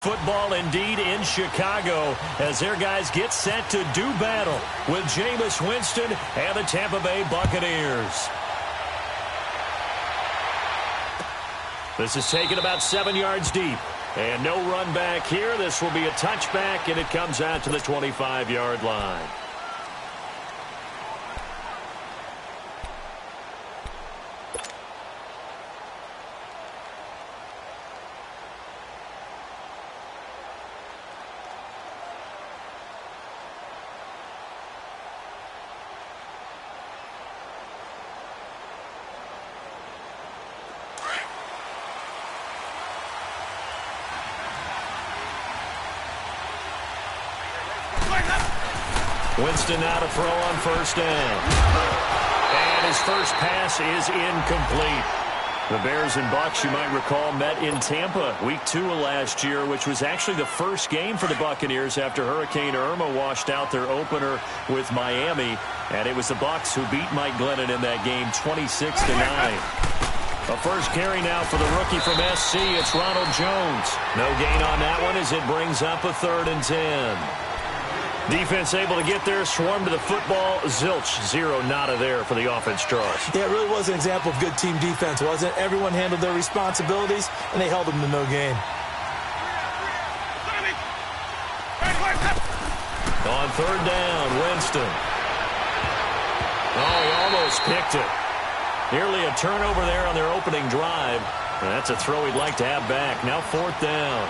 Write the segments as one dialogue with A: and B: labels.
A: Football indeed in Chicago as their guys get set to do battle with Jameis Winston and the Tampa Bay Buccaneers. This is taken about 7 yards deep. And no run back here. This will be a touchback, and it comes out to the 25-yard line. Winston now to throw on first down. And his first pass is incomplete. The Bears and Bucs, you might recall, met in Tampa week 2 of last year, which was actually the first game for the Buccaneers after Hurricane Irma washed out their opener with Miami. And it was the Bucs who beat Mike Glennon in that game 26-9. A first carry now for the rookie from SC. It's Ronald Jones. No gain on that one as it brings up a 3rd and 10. Defense able to get there, swarm to the football. Zilch, 0 nada there for the offense draws.
B: Yeah, it really was an example of good team defense, wasn't it? Everyone handled their responsibilities, and they held them to no gain.
A: On 3rd down, Winston. Oh, he almost picked it. Nearly a turnover there on their opening drive. And that's a throw he'd like to have back. Now 4th down.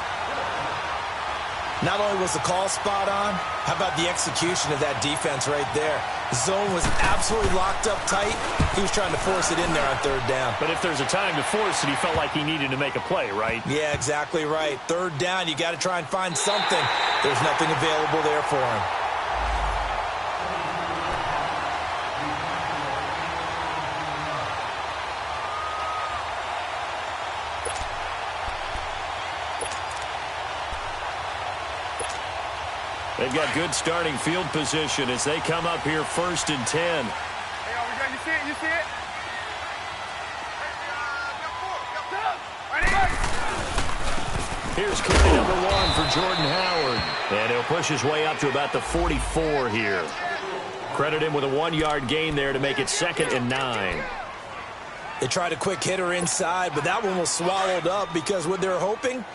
B: Not only was the call spot on, how about the execution of that defense right there? The zone was absolutely locked up tight. He was trying to force it in there on 3rd down.
A: But if there's a time to force it, he felt like he needed to make a play, right?
B: Yeah, exactly right. 3rd down, you got to try and find something. There's nothing available there for him.
A: They've got good starting field position as they come up here 1st and 10.
C: Hey, you see it? You see it?
A: Here's carry number 1 for Jordan Howard. And he'll push his way up to about the 44 here. Credit him with a 1-yard gain there to make it 2nd and 9.
B: They tried a quick hitter inside, but that one was swallowed up because what they're hoping,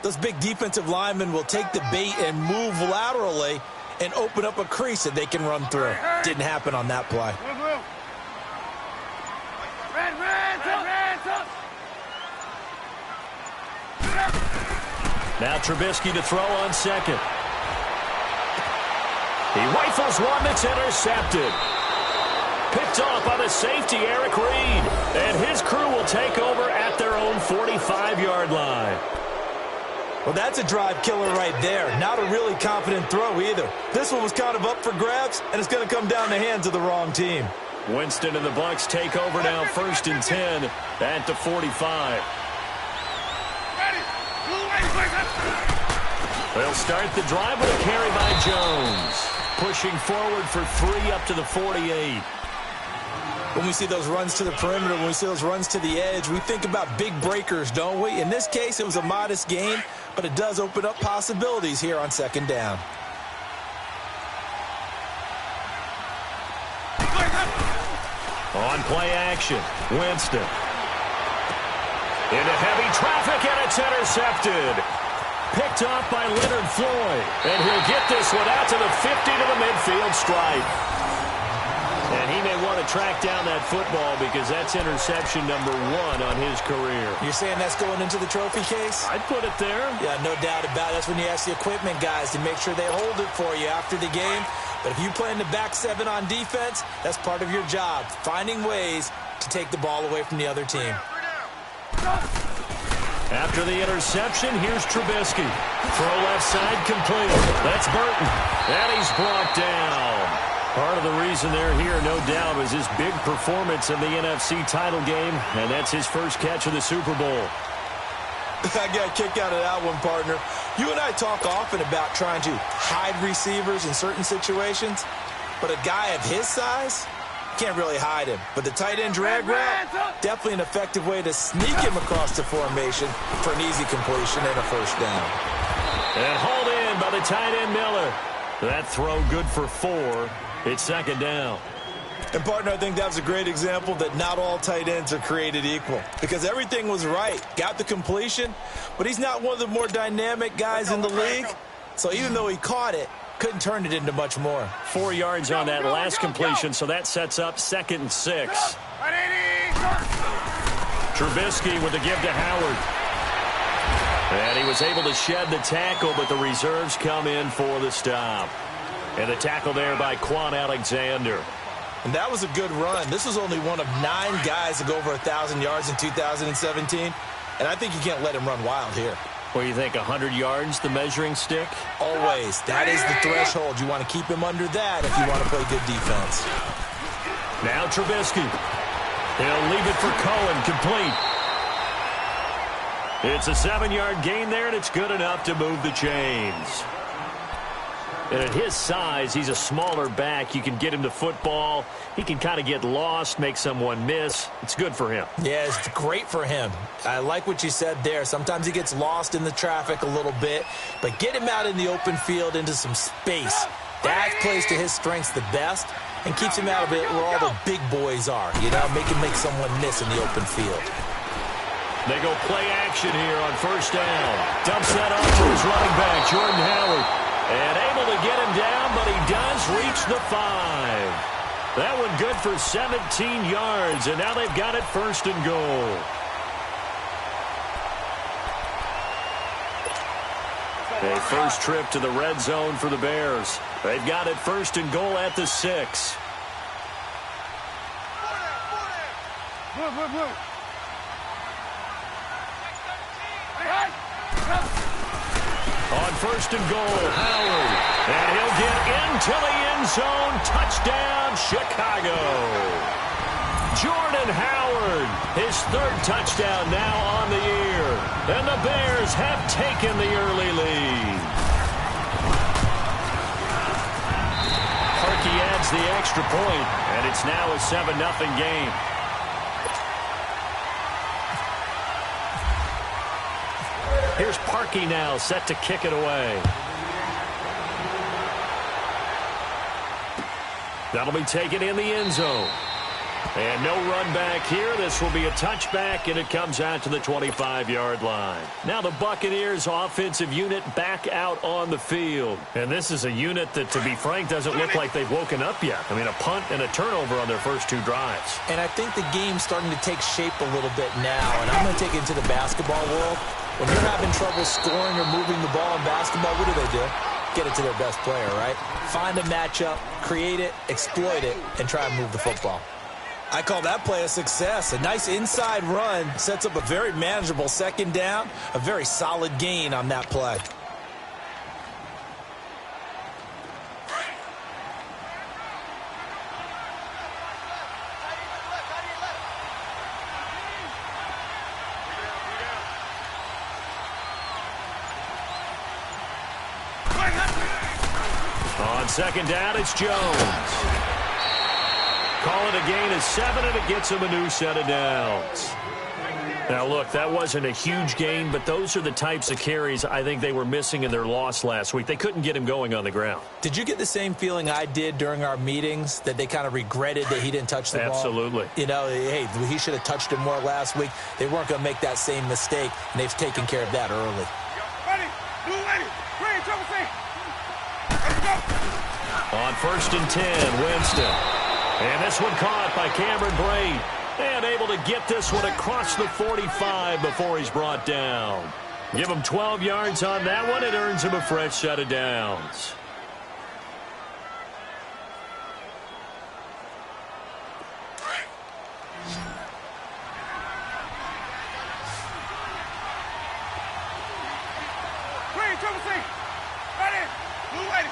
B: those big defensive linemen will take the bait and move laterally and open up a crease that they can run through. Didn't happen on that play.
A: Now Trubisky to throw on 2nd. He rifles one that's intercepted. Picked off by the safety, Eric Reed. And his crew will take over at their own 45-yard line.
B: Well, that's a drive killer right there. Not a really confident throw either. This one was kind of up for grabs, and it's going to come down the hands of the wrong team.
A: Winston and the Bucs take over now 1st and 10 at the 45. They'll start the drive with a carry by Jones. Pushing forward for 3 up to the 48.
B: When we see those runs to the perimeter, when we see those runs to the edge, we think about big breakers, don't we? In this case, it was a modest gain, but it does open up possibilities here on 2nd down.
A: On play action, Winston. Into heavy traffic, and it's intercepted. Picked off by Leonard Floyd. And he'll get this one out to the 50 to the midfield stripe. And he may want to track down that football because that's interception number 1 on his career.
B: You're saying that's going into the trophy case?
A: I'd put it there.
B: Yeah, no doubt about it. That's when you ask the equipment guys to make sure they hold it for you after the game. But if you play in the back 7 on defense, that's part of your job, finding ways to take the ball away from the other team.
A: After the interception, here's Trubisky. Throw left side complete. That's Burton. And he's brought down. Part of the reason they're here, no doubt, was his big performance in the NFC title game, and that's his first catch of the Super Bowl.
B: I got a kick out of that one, partner. You and I talk often about trying to hide receivers in certain situations, but a guy of his size can't really hide him. But the tight end drag route, definitely an effective way to sneak him across the formation for an easy completion and a 1st down.
A: And hauled in by the tight end Miller. That throw good for 4. It's second down.
B: And, partner, I think that was a great example that not all tight ends are created equal. Because everything was right. Got the completion, but he's not one of the more dynamic guys in the league. So even though he caught it, couldn't turn it into much more.
A: 4 yards on that last completion, so that sets up 2nd and 6. Trubisky with the give to Howard. And he was able to shed the tackle, but the reserves come in for the stop. And the tackle there by Quan Alexander.
B: And that was a good run. This was only one of 9 guys to go over 1,000 yards in 2017. And I think you can't let him run wild here.
A: What do you think, 100 yards, the measuring stick?
B: Always. That is the threshold. You want to keep him under that if you want to play good defense.
A: Now Trubisky. He'll leave it for Cohen, complete. It's a 7-yard gain there, and it's good enough to move the chains. And at his size, he's a smaller back. You can get him to football. He can kind of get lost, make someone miss. It's good for him.
B: Yeah, it's great for him. I like what you said there. Sometimes he gets lost in the traffic a little bit, but get him out in the open field into some space. That plays to his strengths the best and keeps him out of it where all the big boys are. You know, make him make someone miss in the open field.
A: They go play action here on first down. Dumps that off to his running back, Jordan Howard. And able to get him down, but he does reach the 5. That one good for 17 yards, and now they've got it 1st and goal. A first trip to the red zone for the Bears. They've got it 1st and goal at the 6. On 1st and goal, Howard. And he'll get into the end zone. Touchdown, Chicago. Jordan Howard, his 3rd touchdown now on the year. And the Bears have taken the early lead. Parkey adds the extra point, and it's now a 7-0 game. Here's Parkey now, set to kick it away. That'll be taken in the end zone. And no run back here. This will be a touchback, and it comes out to the 25-yard line. Now the Buccaneers offensive unit back out on the field. And this is a unit that, to be frank, doesn't look like they've woken up yet. I mean, a punt and a turnover on their first 2 drives.
B: And I think the game's starting to take shape a little bit now. And I'm going to take it into the basketball world. When you're having trouble scoring or moving the ball in basketball, what do? Get it to their best player, right? Find a matchup, create it, exploit it, and try and move the football. I call that play a success. A nice inside run sets up a very manageable 2nd down, a very solid gain on that play.
A: On 2nd down, it's Jones. Call it a gain of 7, and it gets him a new set of downs. Now, look, that wasn't a huge gain, but those are the types of carries I think they were missing in their loss last week. They couldn't get him going on the ground.
B: Did you get the same feeling I did during our meetings, that they kind of regretted that he didn't touch the ball?
A: Absolutely.
B: You know, hey, he should have touched it more last week. They weren't going to make that same mistake, and they've taken care of that early.
C: Ready, blue lady, green, triple C.
A: On 1st and 10, Winston. And this one caught by Cameron Brate. And able to get this one across the 45 before he's brought down. Give him 12 yards on that one. It earns him a fresh set of downs.
C: Green, triple C. Ready, blue lady.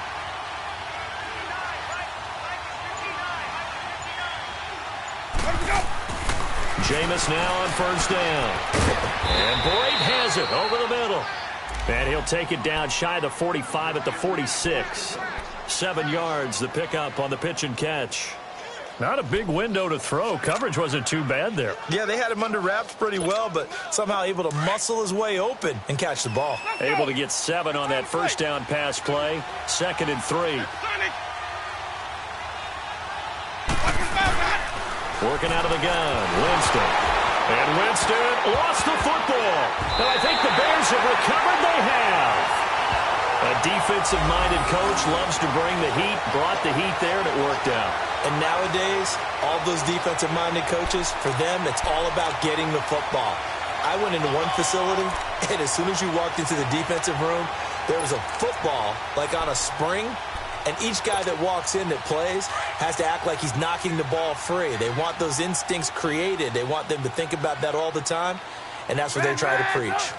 A: Jameis now on 1st down. And Brate has it over the middle. And he'll take it down shy of the 45 at the 46. 7 yards, the pickup on the pitch and catch. Not a big window to throw. Coverage wasn't too bad there.
B: Yeah, they had him under wraps pretty well, but somehow able to muscle his way open and catch the ball.
A: Able to get 7 on that first down pass play. 2nd and 3. Working out of the gun, Winston. And Winston lost the football. And I think the Bears have recovered. They have. A defensive-minded coach loves to bring the heat, brought the heat there, and it worked out.
B: And nowadays, all those defensive-minded coaches, for them, it's all about getting the football. I went into one facility, and as soon as you walked into the defensive room, there was a football, like on a spring, and each guy that walks in that plays has to act like he's knocking the ball free. They want those instincts created. They want them to think about that all the time, and that's what they try to preach.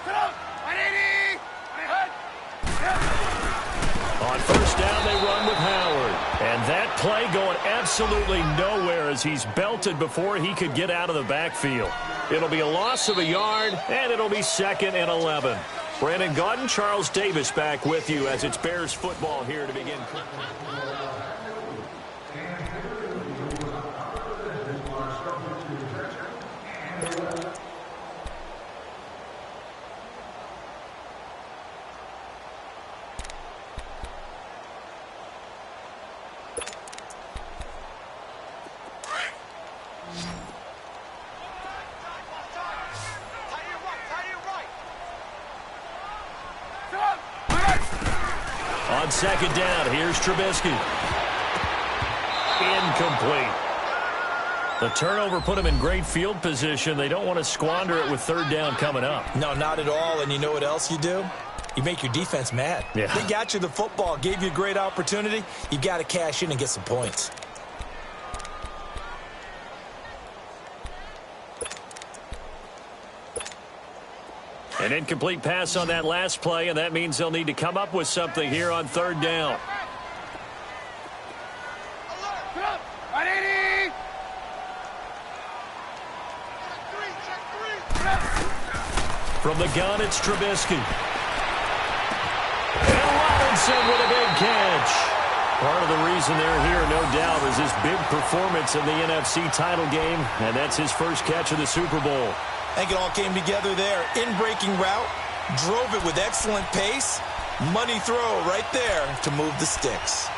A: On first down, they run with Howard. And that play going absolutely nowhere as he's belted before he could get out of the backfield. It'll be a loss of a yard, and it'll be 2nd and 11. Brandon Gaudin, Charles Davis back with you as it's Bears football here to begin. On 2nd down, here's Trubisky. Incomplete. The turnover put them in great field position. They don't want to squander it with 3rd down coming up.
B: No, not at all. And you know what else you do? You make your defense mad.
A: Yeah.
B: They got you the football, gave you a great opportunity. You got to cash in and get some points.
A: An incomplete pass on that last play, and that means they'll need to come up with something here on 3rd down. From the gun, it's Trubisky. And Robinson with a big catch. Part of the reason they're here, no doubt, is his big performance in the NFC title game, and that's his first catch of the Super Bowl.
B: I think it all came together there. In-breaking route, drove it with excellent pace. Money throw right there to move the sticks.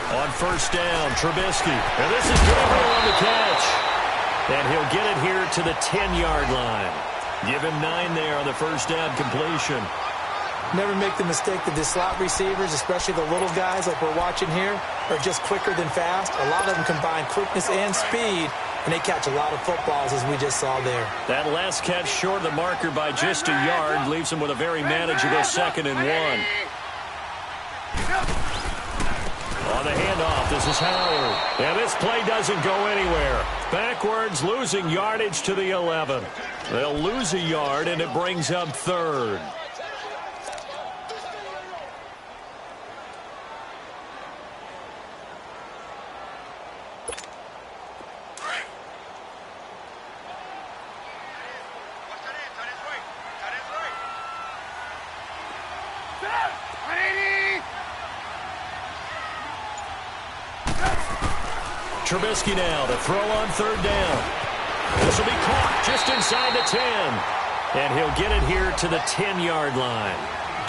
A: On first down, Trubisky. And this is Gabriel on the catch. And he'll get it here to the 10-yard line. Give him 9 there on the first down completion.
B: Never make the mistake that the slot receivers, especially the little guys like we're watching here, are just quicker than fast. A lot of them combine quickness and speed, and they catch a lot of footballs, as we just saw there.
A: That last catch short of the marker by just a yard leaves him with a very manageable 2nd and 1. On the handoff, this is Howard. And this play doesn't go anywhere. Backwards, losing yardage to the 11. They'll lose a yard, and it brings up 3rd. Trubisky now to throw on 3rd down. This will be caught just inside the 10. And he'll get it here to the 10-yard line.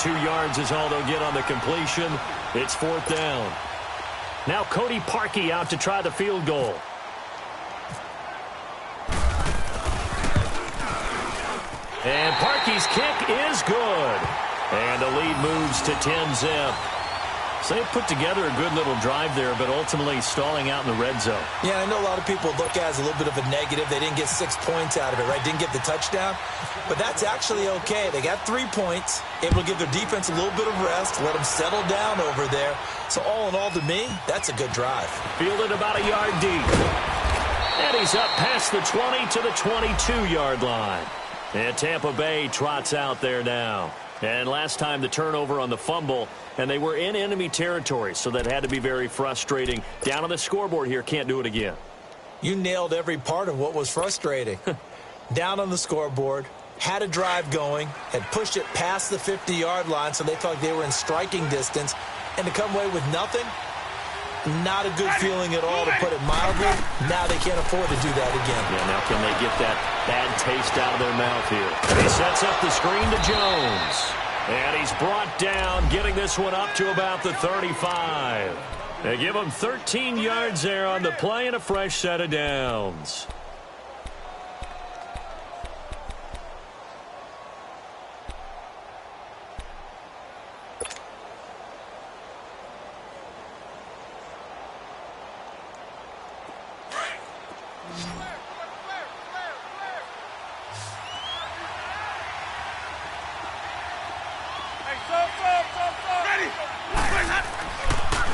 A: 2 yards is all they'll get on the completion. It's 4th down. Now Cody Parkey out to try the field goal. And Parkey's kick is good. And the lead moves to 10-zip. So they put together a good little drive there, but ultimately stalling out in the red zone.
B: Yeah, I know a lot of people look at it as a little bit of a negative. They didn't get 6 points out of it, right? Didn't get the touchdown. But that's actually okay. They got 3 points, able to give their defense a little bit of rest, let them settle down over there. So all in all, to me, that's a good drive.
A: Fielded about a yard deep. And he's up past the 20 to the 22-yard line. And Tampa Bay trots out there now. And last time the turnover on the fumble, and they were in enemy territory, so that had to be very frustrating. Down on the scoreboard here, can't do it again.
B: You nailed every part of what was frustrating. Down on the scoreboard, had a drive going, had pushed it past the 50-yard line so they felt like they were in striking distance, and to come away with nothing, not a good feeling at all, to put it mildly. Now they can't afford to do that again.
A: Yeah, now can they get that bad taste out of their mouth here? He sets up the screen to Jones. And he's brought down, getting this one up to about the 35. They give him 13 yards there on the play and a fresh set of downs.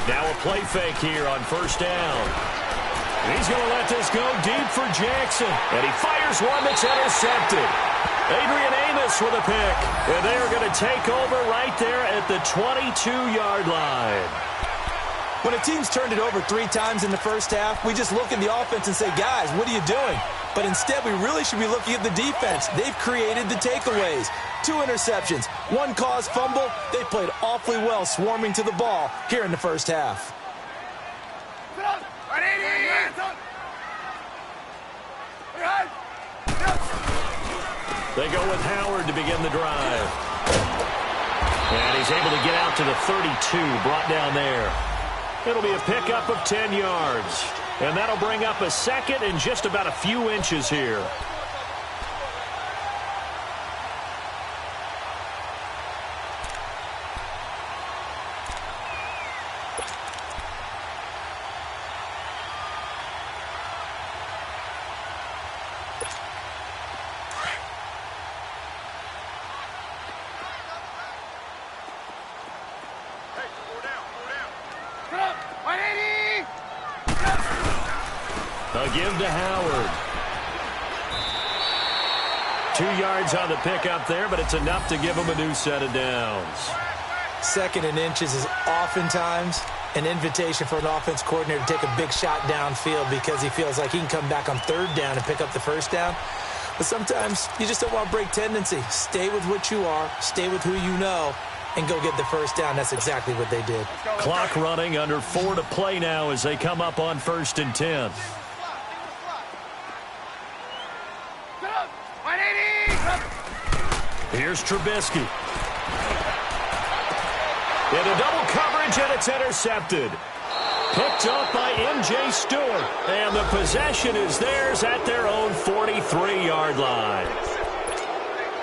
A: Now a play fake here on first down. He's going to let this go deep for Jackson. And he fires one that's intercepted. Adrian Amos with a pick. And they are going to take over right there at the 22-yard line.
B: When a team's turned it over 3 times in the first half, we just look at the offense and say, guys, what are you doing? But instead, we really should be looking at the defense. They've created the takeaways. 2 interceptions, 1 caused fumble. They played awfully well swarming to the ball here in the first half.
A: They go with Howard to begin the drive. And he's able to get out to the 32, brought down there. It'll be a pickup of 10 yards. And that'll bring up a second and just about a few inches here. A give to Howard. 2 yards on the pickup there, but it's enough to give him a new set of downs.
B: 2nd and inches is oftentimes an invitation for an offense coordinator to take a big shot downfield because he feels like he can come back on 3rd down and pick up the 1st down. But sometimes you just don't want to break tendency. Stay with what you are, stay with who you know, and go get the 1st down. That's exactly what they did.
A: Clock running, under 4 to play now as they come up on 1st and 10. Here's Trubisky. Into double coverage, and it's intercepted. Picked off by M.J. Stewart. And the possession is theirs at their own 43-yard line.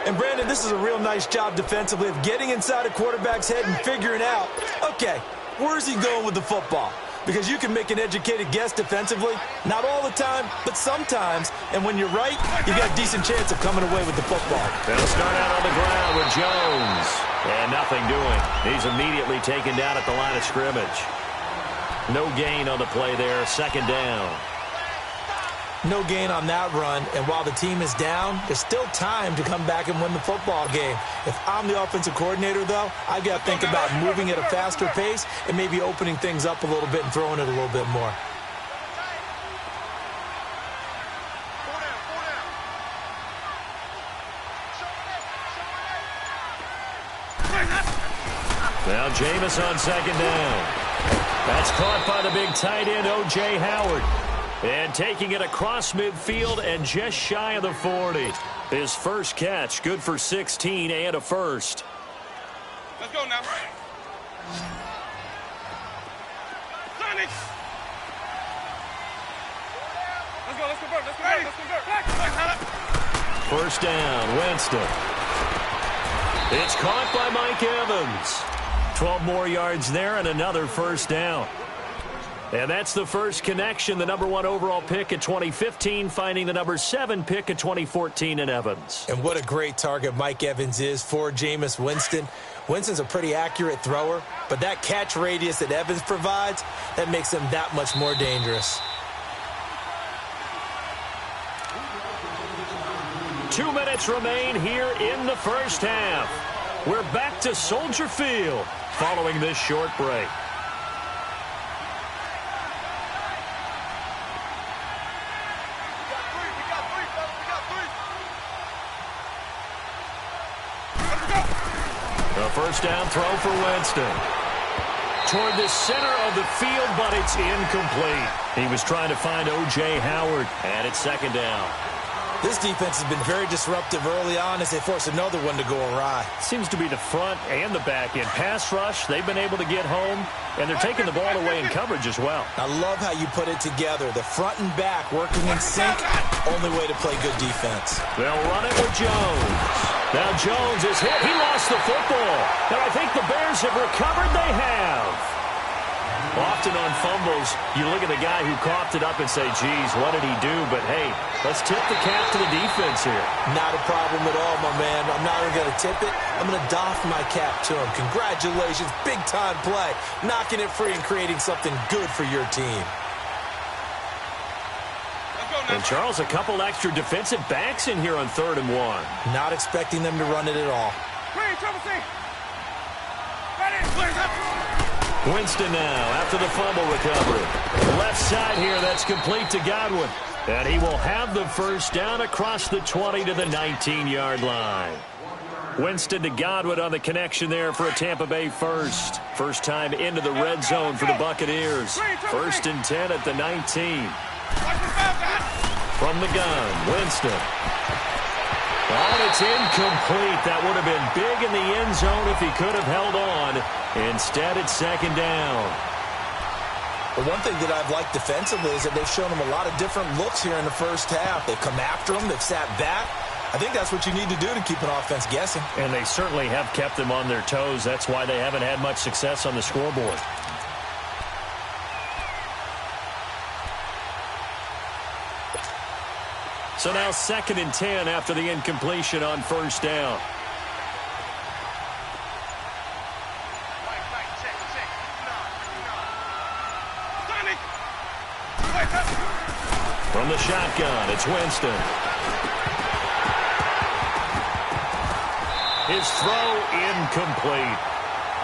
B: And, Brandon, this is a real nice job defensively of getting inside a quarterback's head and figuring out, okay, where's he going with the football? Because you can make an educated guess defensively. Not all the time, but sometimes. And when you're right, you've got a decent chance of coming away with the football.
A: They'll start out on the ground with Jones. And nothing doing. He's immediately taken down at the line of scrimmage. No gain on the play there. 2nd down.
B: No gain on that run, and while the team is down, there's still time to come back and win the football game. If I'm the offensive coordinator, though, I've got to think about moving at a faster pace and maybe opening things up a little bit and throwing it a little bit more.
A: Now Jameis on 2nd down. That's caught by the big tight end, O.J. Howard. And taking it across midfield and just shy of the 40. His first catch, good for 16 and a first.
C: Let's go now. Sonic. Let's convert.
A: First down, Winston. It's caught by Mike Evans. 12 more yards there and another first down. And that's the first connection, the number 1 overall pick in 2015, finding the number 7 pick in 2014 in Evans.
B: And what a great target Mike Evans is for Jameis Winston. Winston's a pretty accurate thrower, but that catch radius that Evans provides, that makes him that much more dangerous.
A: 2 minutes remain here in the first half. We're back to Soldier Field following this short break. A first down throw for Winston. Toward the center of the field, but it's incomplete. He was trying to find O.J. Howard, and it's second down.
B: This defense has been very disruptive early on as they force another one to go awry.
A: Seems to be the front and the back end. Pass rush, they've been able to get home, and they're taking the ball away in coverage as well.
B: I love how you put it together. The front and back working in sync, only way to play good defense.
A: They'll run it with Jones. Now Jones is hit. He lost the football. And I think the Bears have recovered. They have. Often on fumbles, you look at the guy who coughed it up and say, geez, what did he do? But, hey, let's tip the cap to the defense here.
B: Not a problem at all, my man. I'm not even going to tip it. I'm going to doff my cap to him. Congratulations. Big-time play. Knocking it free and creating something good for your team.
A: And, Charles, a couple extra defensive backs in here on 3rd and 1.
B: Not expecting them to run it at all.
A: Winston now after the fumble recovery. Left side here, that's complete to Godwin. And he will have the first down across the 20 to the 19-yard line. Winston to Godwin on the connection there for a Tampa Bay first. First time into the red zone for the Buccaneers. 1st and 10 at the 19. From the gun, Winston. Oh, it's incomplete. That would have been big in the end zone if he could have held on. Instead, it's second down.
B: The one thing that I've liked defensively is that they've shown him a lot of different looks here in the first half. They've come after him. They've sat back. I think that's what you need to do to keep an offense guessing.
A: And they certainly have kept them on their toes. That's why they haven't had much success on the scoreboard. So now 2nd and 10 after the incompletion on first down. From the shotgun, it's Winston. His throw incomplete.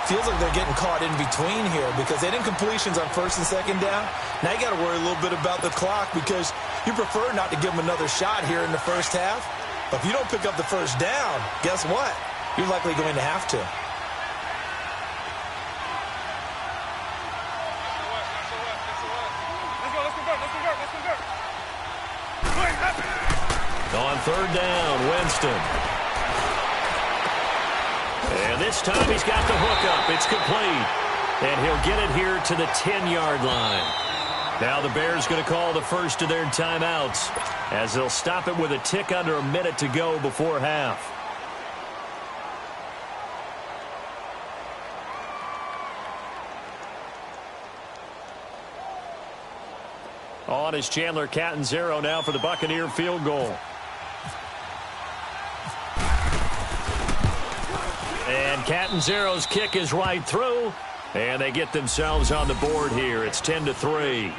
B: Feels like they're getting caught in between here because they didn't completions on 1st and 2nd down. Now you got to worry a little bit about the clock because you prefer not to give them another shot here in the first half. But if you don't pick up the first down, guess what? You're likely going to have to.
A: On 3rd down, Winston. And this time he's got the hookup. It's complete. And he'll get it here to the 10-yard line. Now the Bears going to call the first of their timeouts as they'll stop it with a tick under a minute to go before half. On is Chandler Catanzaro now for the Buccaneer field goal. And Catanzaro's kick is right through. And they get themselves on the board here. It's 10-3.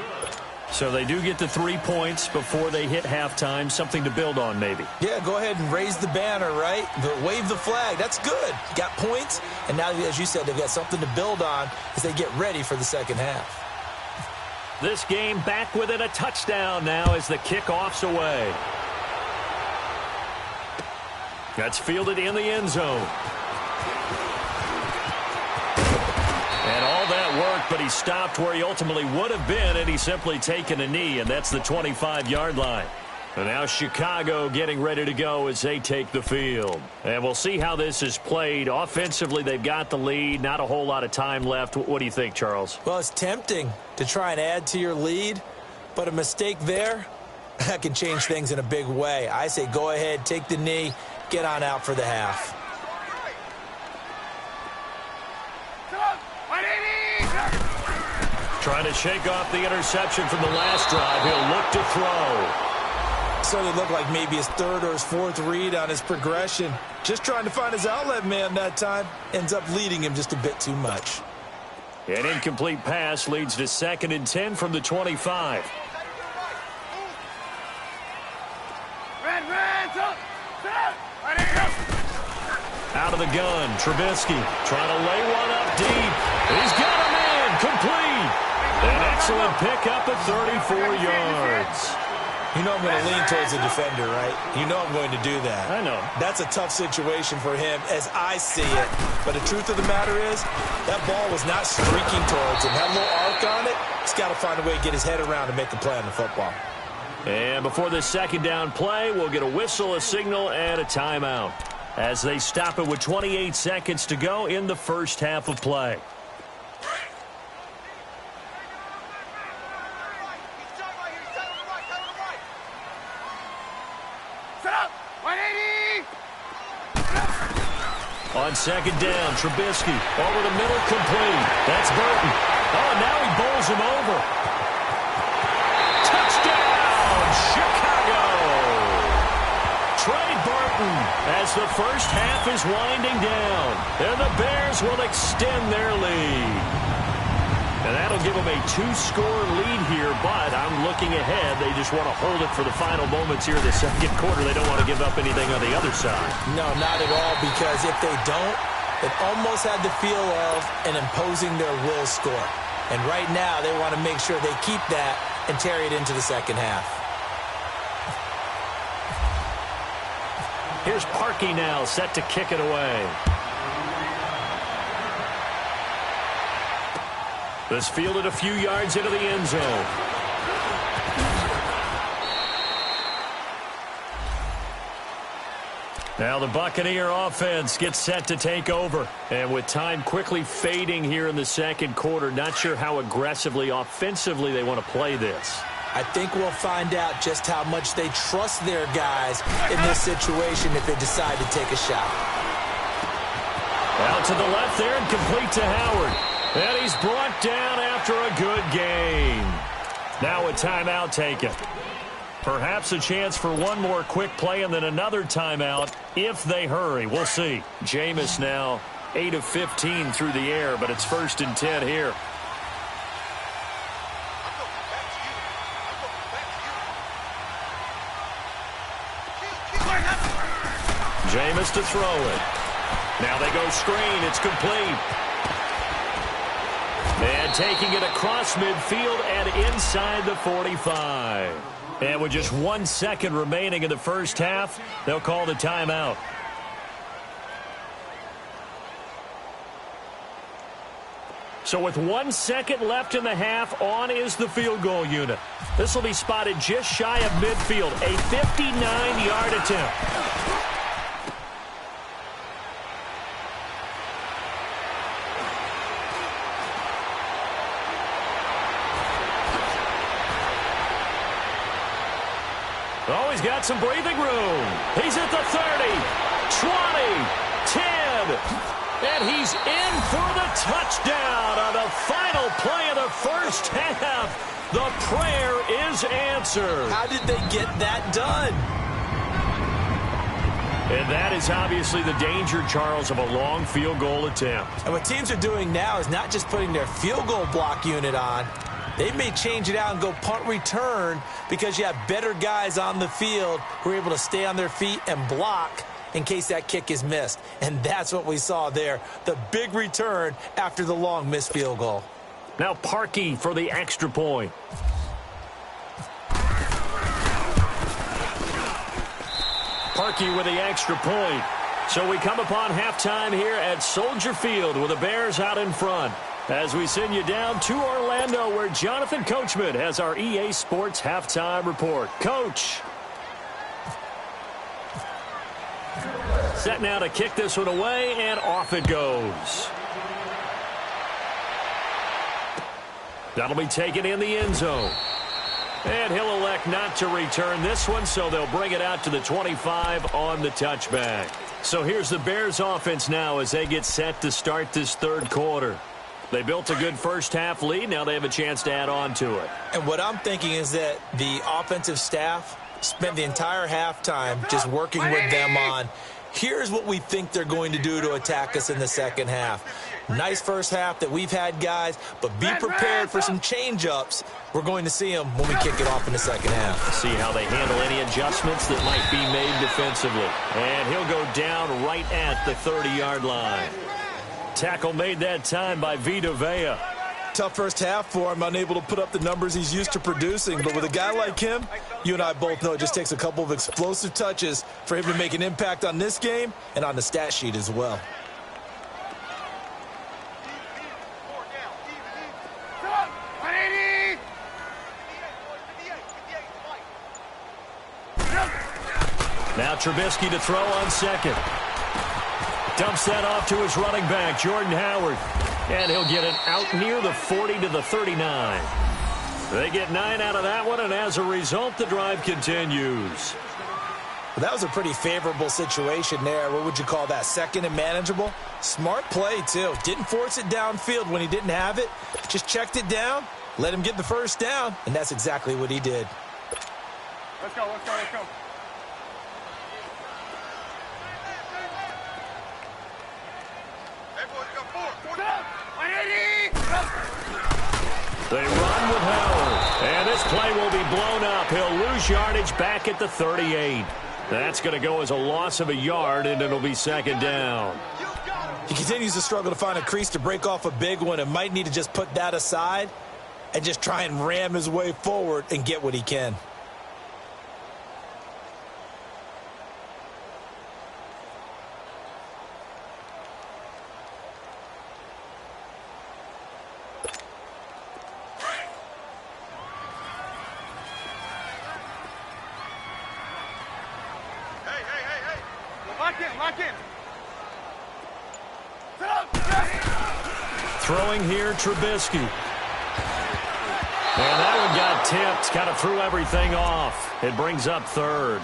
A: So they do get the 3 points before they hit halftime. Something to build on, maybe.
B: Yeah, go ahead and raise the banner, right? Wave the flag. That's good. Got points. And now, as you said, they've got something to build on as they get ready for the second half.
A: This game back within a touchdown now as the kickoff's away. That's fielded in the end zone. And all that worked, but he stopped where he ultimately would have been, and he's simply taken a knee, and that's the 25-yard line. And now Chicago getting ready to go as they take the field. And we'll see how this is played. Offensively, they've got the lead. Not a whole lot of time left. What do you think, Charles?
B: Well, it's tempting to try and add to your lead, but a mistake there, that can change things in a big way. I say go ahead, take the knee, get on out for the half.
A: Trying to shake off the interception from the last drive. He'll look to throw.
B: Certainly looked like maybe his 3rd or his 4th read on his progression. Just trying to find his outlet man that time. Ends up leading him just a bit too much.
A: An incomplete pass leads to 2nd and 10 from the 25. Out of the gun, Trubisky trying to lay one up deep. He's got a man, complete. An excellent pickup at 34 yards.
B: You know I'm going to lean towards the defender, right? You know I'm going to do that.
A: I know.
B: That's a tough situation for him as I see it. But the truth of the matter is, that ball was not streaking towards him. Had a little arc on it. He's got to find a way to get his head around and make a play on the football.
A: And before this second down play, we'll get a whistle, a signal, and a timeout as they stop it with 28 seconds to go in the first half of play. On second down, Trubisky over the middle, complete. That's Burton. Oh, now he bowls him over. Touchdown, Chicago! Trey Burton as the first half is winding down. And the Bears will extend their lead. And that'll give them a 2-score lead here, but I'm looking ahead. They just want to hold it for the final moments here in the second quarter. They don't want to give up anything on the other side.
B: No, not at all, because if they don't, it almost had the feel of an imposing their will score. And right now, they want to make sure they keep that and carry it into the second half.
A: Here's Parkey now, set to kick it away. This fielded a few yards into the end zone. Now the Buccaneer offense gets set to take over. And with time quickly fading here in the second quarter, not sure how aggressively, offensively they want to play this.
B: I think we'll find out just how much they trust their guys in this situation if they decide to take a shot.
A: Out to the left there and complete to Howard. And he's brought down after a good game. Now a timeout taken. Perhaps a chance for one more quick play and then another timeout if they hurry. We'll see. Jameis now 8 of 15 through the air, but it's 1st and 10 here. Jameis to throw it. Now they go screen. It's complete. And taking it across midfield and inside the 45. And with just 1 second remaining in the first half, they'll call the timeout. So with 1 second left in the half, on is the field goal unit. This will be spotted just shy of midfield, a 59-yard attempt. Oh, he's got some breathing room. He's at the 30, 20, 10, and he's in for the touchdown on the final play of the first half. The prayer is answered.
B: How did they get that done?
A: And that is obviously the danger, Charles, of a long field goal attempt.
B: And what teams are doing now is not just putting their field goal block unit on. They may change it out and go punt return because you have better guys on the field who are able to stay on their feet and block in case that kick is missed. And that's what we saw there, the big return after the long missed field goal.
A: Now Parkey for the extra point. Parkey with the extra point. So we come upon halftime here at Soldier Field with the Bears out in front. As we send you down to Orlando, where Jonathan Coachman has our EA Sports Halftime Report. Coach. Set now to kick this one away, and off it goes. That'll be taken in the end zone. And he'll elect not to return this one, so they'll bring it out to the 25 on the touchback. So here's the Bears offense now as they get set to start this third quarter. They built a good first half lead. Now they have a chance to add on to it.
B: And what I'm thinking is that the offensive staff spent the entire halftime just working with them on, Here's what we think they're going to do to attack us in the second half. Nice first half that we've had, guys, but be prepared for some change-ups. We're going to see them when we kick it off in the second half.
A: See how they handle any adjustments that might be made defensively. And he'll go down right at the 30-yard line. Tackle made that time by Vita Vea.
B: Tough first half for him, unable to put up the numbers he's used to producing. But with a guy like him, you and I both know it just takes a couple of explosive touches for him to make an impact on this game and on the stat sheet as well.
A: Now Trubisky to throw on second. Dumps that off to his running back, Jordan Howard. And he'll get it out near the 40 to the 39. They get 9 out of that one, and as a result, the drive continues.
B: Well, that was a pretty favorable situation there. What would you call that? Second and manageable? Smart play, too. Didn't force it downfield when he didn't have it. Just checked it down, let him get the first down, and that's exactly what he did.
C: Let's go, let's go, let's go.
A: They run with Howard, and this play will be blown up. He'll lose yardage back at the 38. That's going to go as a loss of a yard, and it'll be second down.
B: He continues to struggle to find a crease to break off a big one and might need to just put that aside and just try and ram his way forward and get what he can.
C: Lock in.
A: Throwing here, Trubisky. And that one got tipped, kind of threw everything off. It brings up third.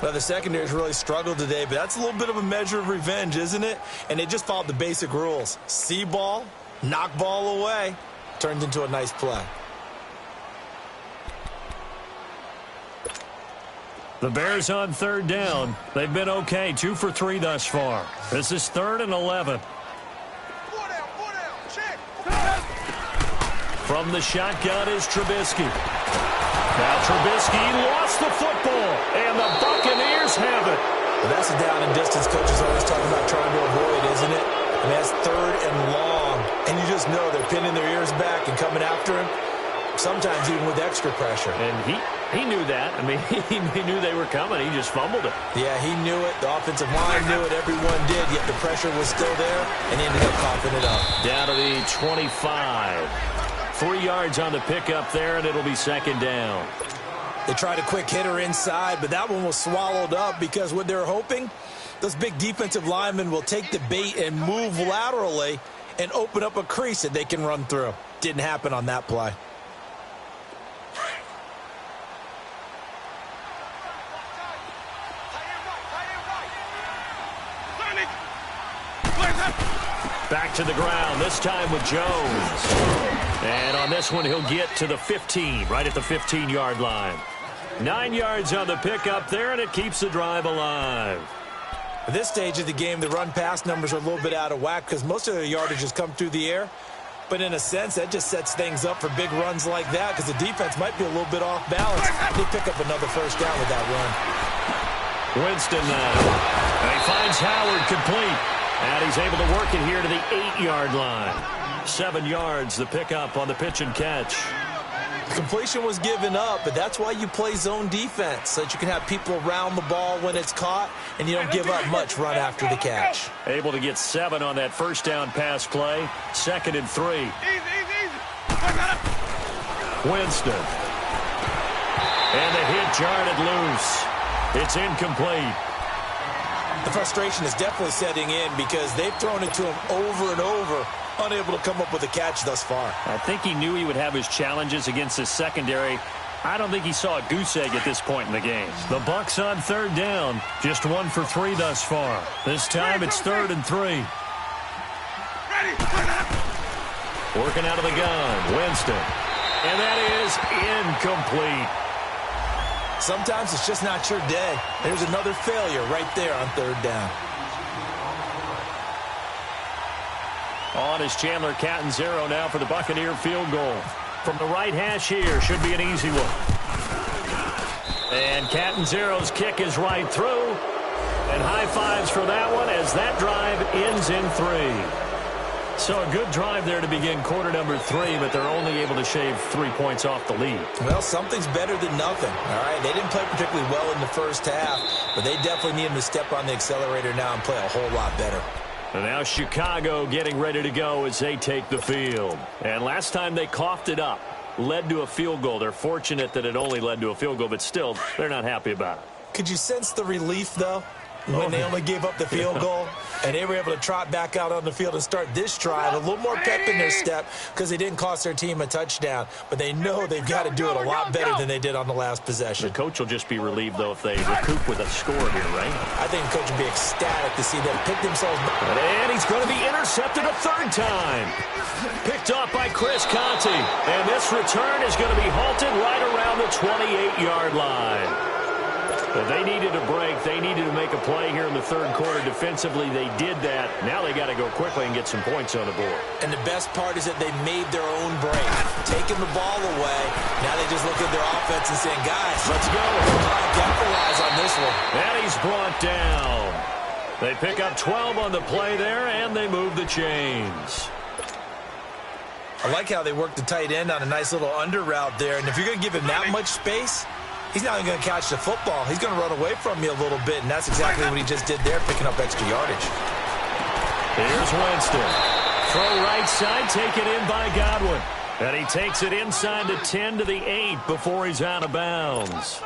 B: Well, the secondary's really struggled today, but that's a little bit of a measure of revenge, isn't it? And they just followed the basic rules. See ball, knock ball away, turned into a nice play.
A: The Bears on third down. They've been okay, 2 for 3 thus far. This is 3rd and 11. From the shotgun is Trubisky. Now Trubisky lost the football, and the Buccaneers have it.
B: Well, that's a down and distance coaches always talking about trying to avoid, isn't it? And that's 3rd and long. And you just know they're pinning their ears back and coming after him, sometimes even with extra pressure.
A: And he knew that. I mean, he knew they were coming. He just fumbled it.
B: Yeah, he knew it. The offensive line knew it. Everyone did, yet the pressure was still there, and he ended up coughing it up.
A: Down to the 25. 3 yards on the pickup there, and it'll be second down.
B: They tried a quick hitter inside, but that one was swallowed up because what they're hoping, those big defensive linemen will take the bait and move laterally and open up a crease that they can run through. Didn't happen on that play.
A: Back to the ground, this time with Jones. And on this one, he'll get to the 15, right at the 15-yard line. 9 yards on the pickup there, and it keeps the drive alive.
B: At this stage of the game, the run-pass numbers are a little bit out of whack because most of their yardage has come through the air. But in a sense, that just sets things up for big runs like that because the defense might be a little bit off balance. They pick up another first down with that run.
A: Winston now. And he finds Howard complete. And he's able to work it here to the 8-yard line. 7 yards, the pickup on the pitch and catch.
B: The completion was given up, but that's why you play zone defense, so that you can have people around the ball when it's caught, and you don't give up much run after the catch.
A: Able to get 7 on that first down pass play. 2nd and 3.
C: Easy.
A: Winston. And the hit jarred it loose. It's incomplete.
B: The frustration is definitely setting in because they've thrown it to him over and over, unable to come up with a catch thus far.
A: I think he knew he would have his challenges against his secondary. I don't think he saw a goose egg at this point in the game. The Bucs on third down, just 1 for 3 thus far. This time it's 3rd and 3. Working out of the gun, Winston. And that is incomplete.
B: Sometimes it's just not your day. There's another failure right there on third down.
A: On is Chandler Catanzaro now for the Buccaneer field goal. From the right hash here, should be an easy one. And Catanzaro's kick is right through. And high fives for that one as that drive ends in 3. So a good drive there to begin quarter number 3, but they're only able to shave 3 points off the lead.
B: Well, something's better than nothing, all right? They didn't play particularly well in the first half, but they definitely need them to step on the accelerator now and play a whole lot better.
A: And now Chicago getting ready to go as they take the field. And last time they coughed it up, led to a field goal. They're fortunate that it only led to a field goal, but still, they're not happy about it.
B: Could you sense the relief, though? When they only gave up the field goal, and they were able to trot back out on the field and start this drive. A little more pep in their step because they didn't cost their team a touchdown. But they know they've got to do it a lot better than they did on the last possession.
A: The coach will just be relieved, though, if they recoup with a score here, right?
B: I think the coach will be ecstatic to see them pick themselves back.
A: And he's going to be intercepted a third time. Picked off by Chris Conte. And this return is going to be halted right around the 28-yard line. But they needed a break. They needed to make a play here in the third quarter. Defensively, they did that. Now they got to go quickly and get some points on the board.
B: And the best part is that they made their own break. Taking the ball away. Now they just look at their offense and saying, guys, let's go. Capitalize on this one.
A: And he's brought down. They pick up 12 on the play there, and they move the chains.
B: I like how they work the tight end on a nice little under route there. And if you're going to give him that much space, he's not even going to catch the football. He's going to run away from me a little bit, and that's exactly what he just did there, picking up extra yardage.
A: Here's Winston. Throw right side, taken in by Godwin. And he takes it inside the 10 to the 8 before he's out of bounds.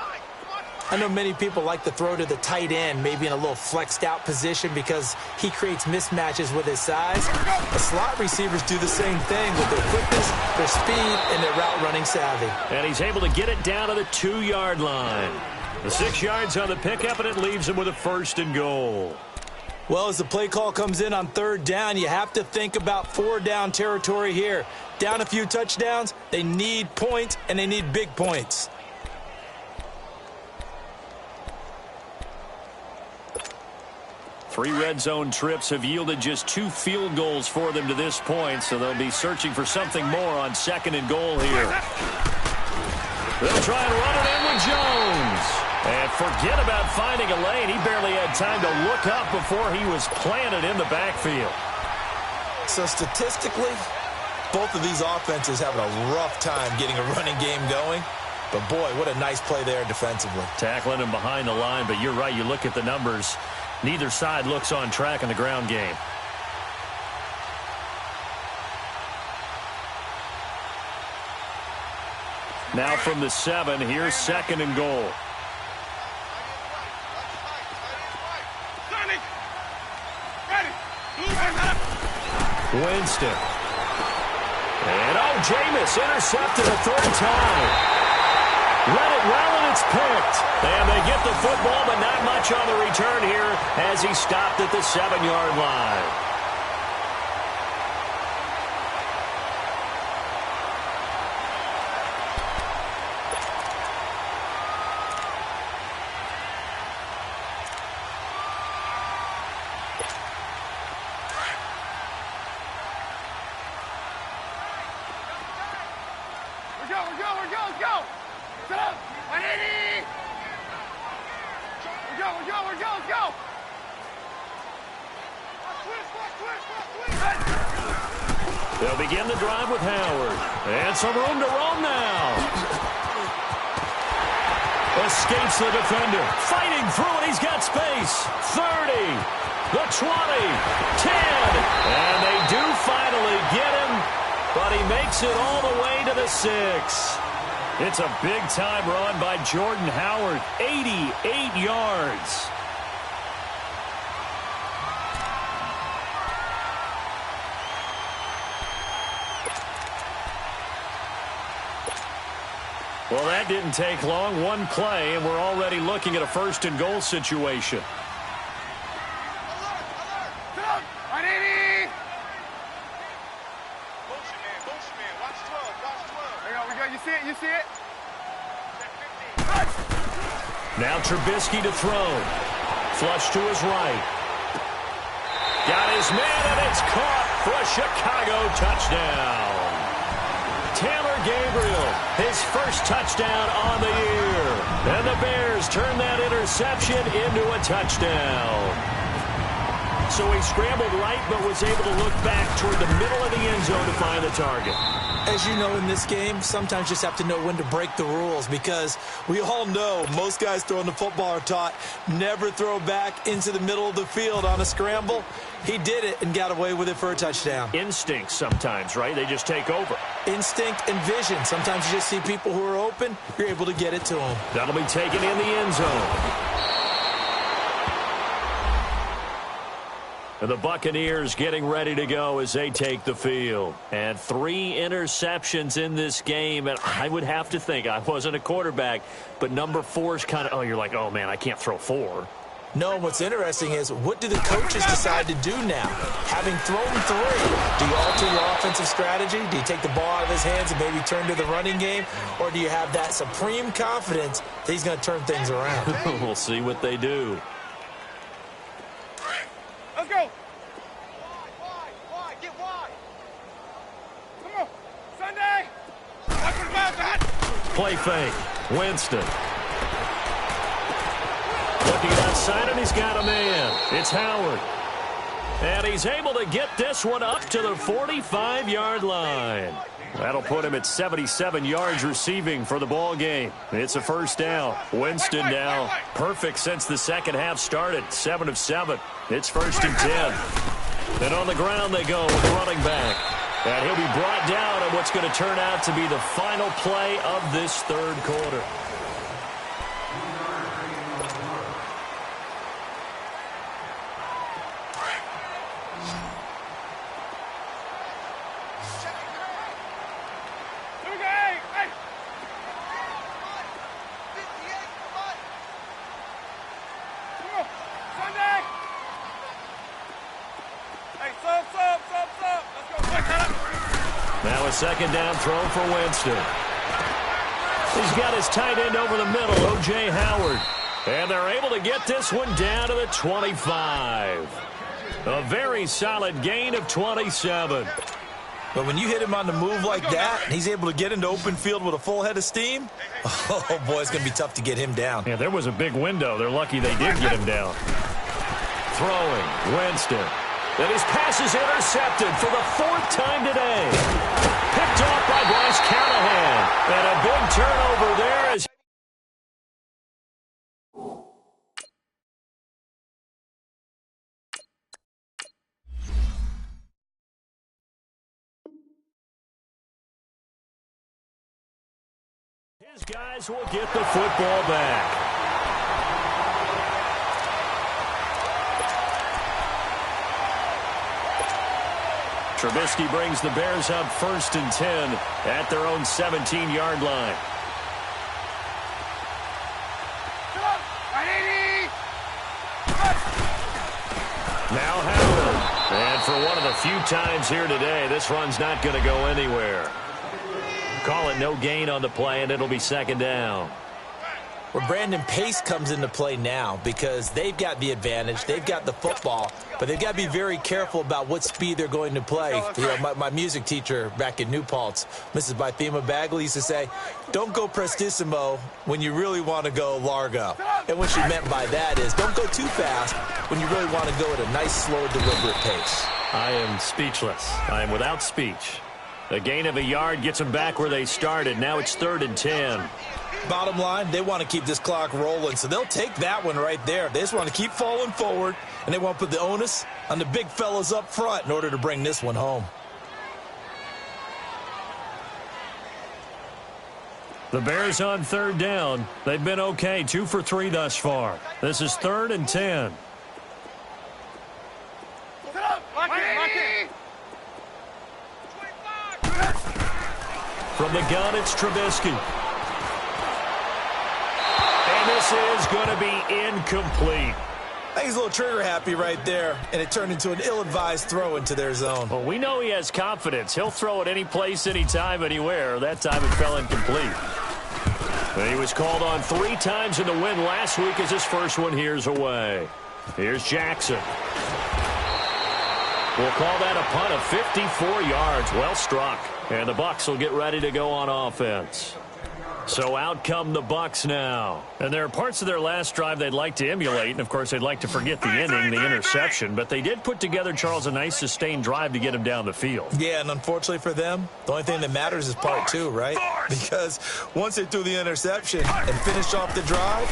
B: I know many people like to throw to the tight end, maybe in a little flexed out position because he creates mismatches with his size. The slot receivers do the same thing with their quickness, their speed, and their route running savvy.
A: And he's able to get it down to the 2-yard line. The 6 yards on the pickup, and it leaves him with a 1st and goal.
B: Well, as the play call comes in on third down, you have to think about 4-down territory here. Down a few touchdowns, they need points, and they need big points.
A: Three red zone trips have yielded just 2 field goals for them to this point, so they'll be searching for something more on 2nd and goal here. They'll try and run it in with Jones. And forget about finding a lane. He barely had time to look up before he was planted in the backfield.
B: So statistically, both of these offenses having a rough time getting a running game going. But boy, what a nice play there defensively.
A: Tackling him behind the line, but you're right. You look at the numbers. Neither side looks on track in the ground game. Now from the 7, here's 2nd and goal. Winston. And Jameis intercepted a 3rd time. Read it well, and it's picked. And they get the football, but not much on the return here as he stopped at the 7-yard line.
C: We're go! Set up! 180! We're go!
A: They'll begin the drive with Howard. And some room to roam now. Escapes the defender. Fighting through it. He's got space. 30. The 20. 10. And they do finally get him. But he makes it all the way to the 6. It's a big-time run by Jordan Howard. 88 yards. Well, that didn't take long. One play, and we're already looking at a 1st and goal situation.
C: Alert! 180!
D: Motion man. Watch 12.
C: We go. You see it?
A: Now Trubisky to throw. Flush to his right. Got his man, and it's caught for a Chicago touchdown. Taylor Gabriel, his first touchdown on the year. And the Bears turn that interception into a touchdown. So he scrambled right, but was able to look back toward the middle of the end zone to find the target.
B: As you know, in this game, sometimes you just have to know when to break the rules, because we all know most guys throwing the football are taught never throw back into the middle of the field on a scramble. He did it and got away with it for a touchdown.
A: Instinct sometimes, right? They just take over.
B: Instinct and vision. Sometimes you just see people who are open, you're able to get it to them.
A: That'll be taken in the end zone. And the Buccaneers getting ready to go as they take the field. And 3 interceptions in this game. And I would have to think, I wasn't a quarterback, but number 4 is kind of, oh, you're like, oh, man, I can't throw 4.
B: No, what's interesting is, what do the coaches decide to do now? Having thrown 3, do you alter your offensive strategy? Do you take the ball out of his hands and maybe turn to the running game? Or do you have that supreme confidence that he's going to turn things around?
A: We'll see what they do.
C: Let's go. Wide. Get wide. Come on. Sunday. That's what about that.
A: Play fake. Winston. Looking outside, and he's got a man. It's Howard. And he's able to get this one up to the 45-yard line. That'll put him at 77 yards receiving for the ball game. It's a first down. Winston now perfect since the second half started. 7 of 7. It's 1st and 10. And on the ground they go with the running back. And he'll be brought down on what's going to turn out to be the final play of this third quarter. Now a second down throw for Winston. He's got his tight end over the middle, O.J. Howard. And they're able to get this one down to the 25. A very solid gain of 27.
B: But when you hit him on the move like that, and he's able to get into open field with a full head of steam, oh, boy, it's going to be tough to get him down.
A: Yeah, there was a big window. They're lucky they did get him down. Throwing, Winston. And his pass is intercepted for the 4th time today. Picked off by Bryce Callahan. And a big turnover there as his guys will get the football back. Trubisky brings the Bears up 1st and 10 at their own 17-yard line. Now Howard. And for one of the few times here today, this run's not going to go anywhere. Call it no gain on the play, and it'll be 2nd down.
B: Well, Brandon, pace comes into play now because they've got the advantage. They've got the football, but they've got to be very careful about what speed they're going to play. You know, my music teacher back in New Paltz, Mrs. Bythema Bagley, used to say, don't go prestissimo when you really want to go largo. And what she meant by that is don't go too fast when you really want to go at a nice, slow, deliberate pace.
A: I am speechless. I am without speech. A gain of a yard gets them back where they started. Now it's 3rd and 10.
B: Bottom line, they want to keep this clock rolling, so they'll take that one right there. They just want to keep falling forward, and they want to put the onus on the big fellas up front in order to bring this one home.
A: The Bears on 3rd down. They've been okay, 2 for 3 thus far. This is 3rd and 10. From the gun, it's Trubisky. And this is going to be incomplete.
B: I think he's a little trigger happy right there, and it turned into an ill-advised throw into their zone.
A: Well, we know he has confidence. He'll throw it any place, anytime, anywhere. That time it fell incomplete. He was called on 3 times in the win last week as his first one here's away. Here's Jackson. We'll call that a punt of 54 yards. Well struck. And the Bucs will get ready to go on offense. So out come the Bucs now. And there are parts of their last drive they'd like to emulate. And, of course, they'd like to forget the ending, the interception. But they did put together, Charles, a nice sustained drive to get him down the field.
B: Yeah, and unfortunately for them, the only thing that matters is part 2, right? Because once they threw the interception and finished off the drive,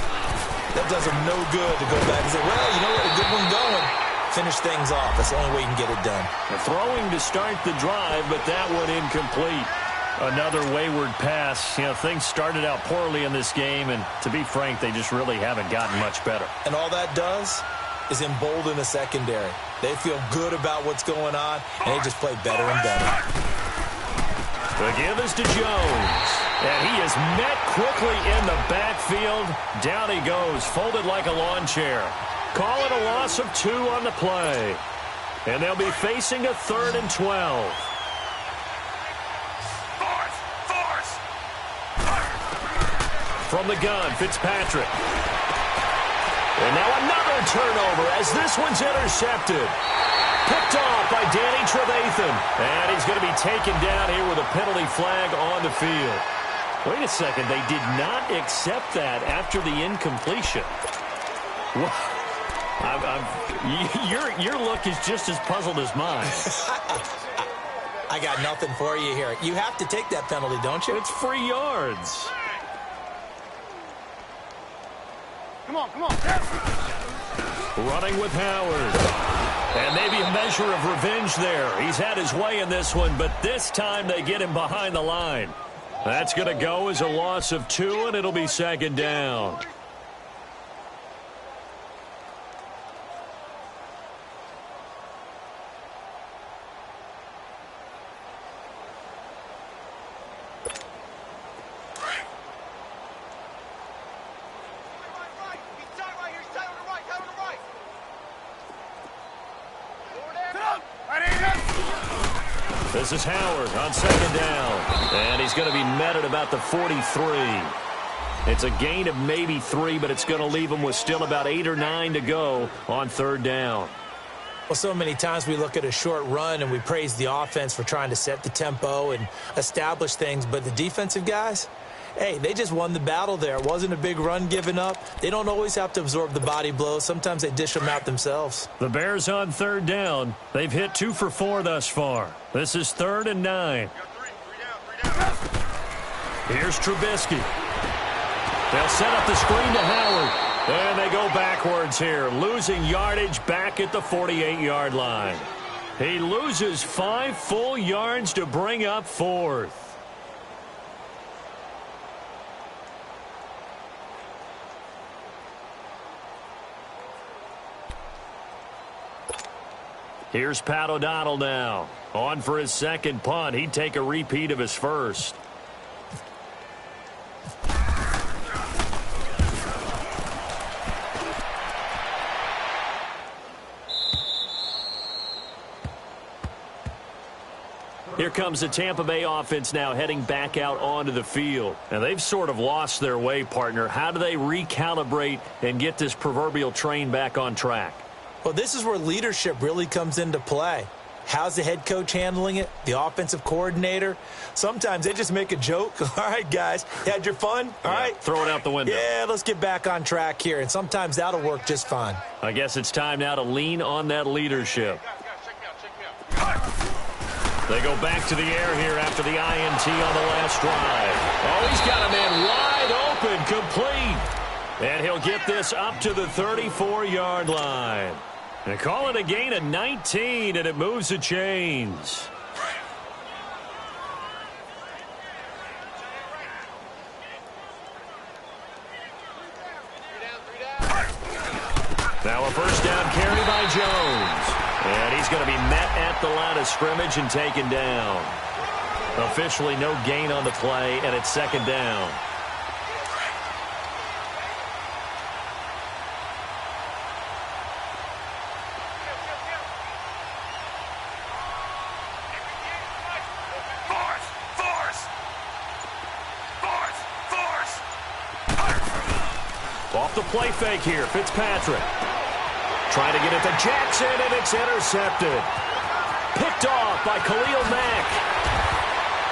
B: that does them no good to go back and say, well, you know what, a good one going. Finish things off. That's the only way you can get it done.
A: Throwing to start the drive, but that one incomplete. Another wayward pass. You know, things started out poorly in this game, and to be frank, they just really haven't gotten much better.
B: And all that does is embolden the secondary. They feel good about what's going on, and they just play better and better.
A: The give is to Jones, and he is met quickly in the backfield. Down he goes, folded like a lawn chair. Call it a loss of 2 on the play. And they'll be facing a 3rd and 12. From the gun, Fitzpatrick. And now another turnover as this one's intercepted. Picked off by Danny Trevathan. And he's going to be taken down here with a penalty flag on the field. Wait a second, they did not accept that after the incompletion. Your look is just as puzzled as mine.
B: I got nothing for you here. You have to take that penalty, don't you?
A: It's free yards.
C: Come on, come on.
A: Running with Howard. And maybe a measure of revenge there. He's had his way in this one, but this time they get him behind the line. That's going to go as a loss of 2, and it'll be 2nd down. This is Howard on 2nd down. And he's going to be met at about the 43. It's a gain of maybe 3, but it's going to leave him with still about 8 or 9 to go on 3rd down.
B: Well, so many times we look at a short run and we praise the offense for trying to set the tempo and establish things. But the defensive guys, hey, they just won the battle there. It wasn't a big run given up. They don't always have to absorb the body blows. Sometimes they dish them out themselves.
A: The Bears on 3rd down. They've hit 2 for 4 thus far. This is 3rd and 9. Here's Trubisky. They'll set up the screen to Howard. And they go backwards here, losing yardage back at the 48-yard line. He loses 5 full yards to bring up 4th. Here's Pat O'Donnell now. On for his 2nd punt. He'd take a repeat of his first. Here comes the Tampa Bay offense now heading back out onto the field. And they've sort of lost their way, partner. How do they recalibrate and get this proverbial train back on track?
B: Well, this is where leadership really comes into play. How's the head coach handling it? The offensive coordinator? Sometimes they just make a joke. All right, guys, you had your fun? All right.
A: Throw it out the window.
B: Yeah, let's get back on track here. And sometimes that'll work just fine.
A: I guess it's time now to lean on that leadership. They go back to the air here after the INT on the last drive. Oh, he's got a man wide open, complete. And he'll get this up to the 34-yard line. And call it a gain of 19, and it moves the chains. Now a first down carry by Jones. And he's going to be met at the line of scrimmage and taken down. Officially no gain on the play, and it's 2nd down. Off the play fake here, Fitzpatrick. Trying to get it to Jackson, and it's intercepted. Picked off by Khalil Mack.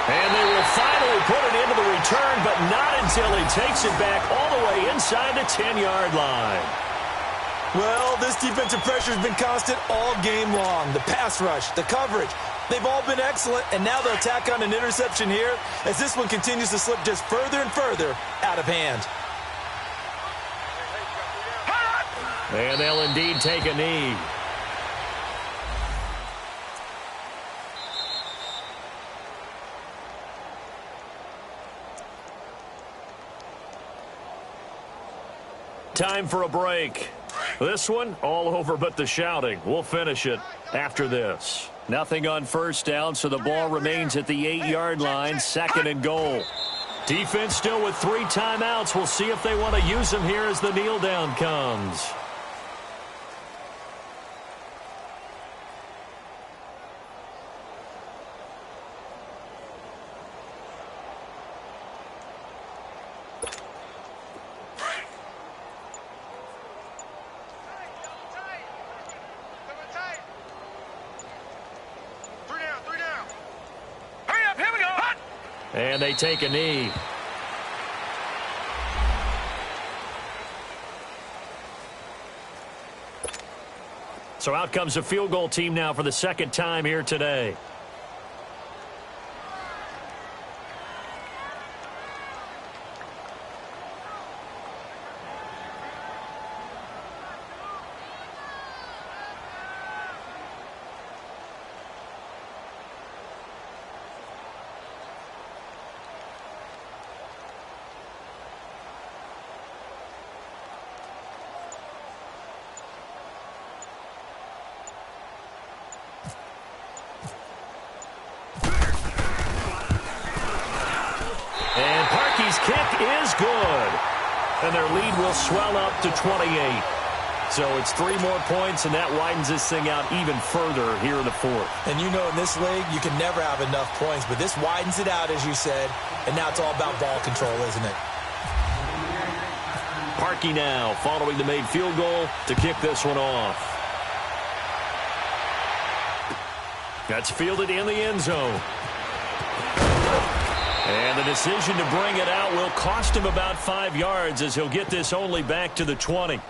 A: And they will finally put it into the return, but not until he takes it back all the way inside the 10-yard line.
B: Well, this defensive pressure has been constant all game long. The pass rush, the coverage, they've all been excellent, and now they'll tack on an interception here as this one continues to slip just further and further out of hand.
A: And they'll indeed take a knee. Time for a break. This one, all over but the shouting. We'll finish it after this. Nothing on first down, so the ball remains at the 8-yard line, 2nd and goal. Defense still with 3 timeouts. We'll see if they want to use them here as the kneel down comes. And they take a knee. So out comes the field goal team now for the 2nd time here today. Kick is good. And their lead will swell up to 28. So it's 3 more points, and that widens this thing out even further here in the 4th.
B: And you know in this league, you can never have enough points, but this widens it out, as you said, and now it's all about ball control, isn't it?
A: Parkey now following the made field goal to kick this one off. That's fielded in the end zone. And the decision to bring it out will cost him about 5 yards as he'll get this only back to the 20.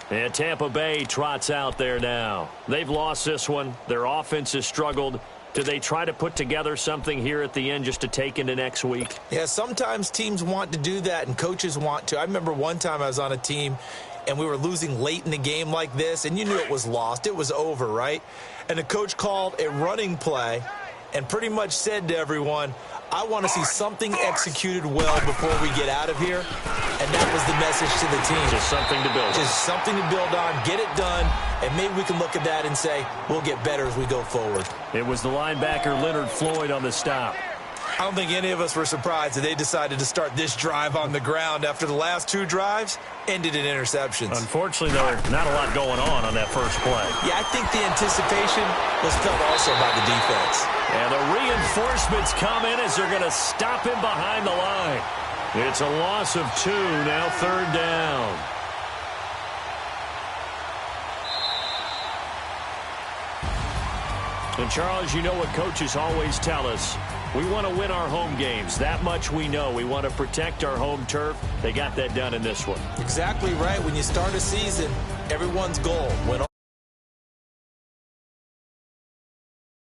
A: And Tampa Bay trots out there now. They've lost this one. Their offense has struggled. Do they try to put together something here at the end just to take into next week?
B: Yeah, sometimes teams want to do that and coaches want to. I remember one time I was on a team and we were losing late in the game like this, and you knew it was lost. It was over, right? And the coach called a running play and pretty much said to everyone, I want to see something executed well before we get out of here. And that was the message to the team.
A: Just something to build on.
B: Just something to build on, get it done, and maybe we can look at that and say, we'll get better as we go forward.
A: It was the linebacker Leonard Floyd on the stop.
B: I don't think any of us were surprised that they decided to start this drive on the ground after the last 2 drives ended in interceptions.
A: Unfortunately, there were not a lot going on that first play.
B: Yeah, I think the anticipation was felt also by the defense.
A: And the reinforcements come in as they're going to stop him behind the line. It's a loss of 2, now 3rd down. And, Charles, you know what coaches always tell us. We want to win our home games. That much we know. We want to protect our home turf. They got that done in this one.
B: Exactly right. When you start a season, everyone's goal, win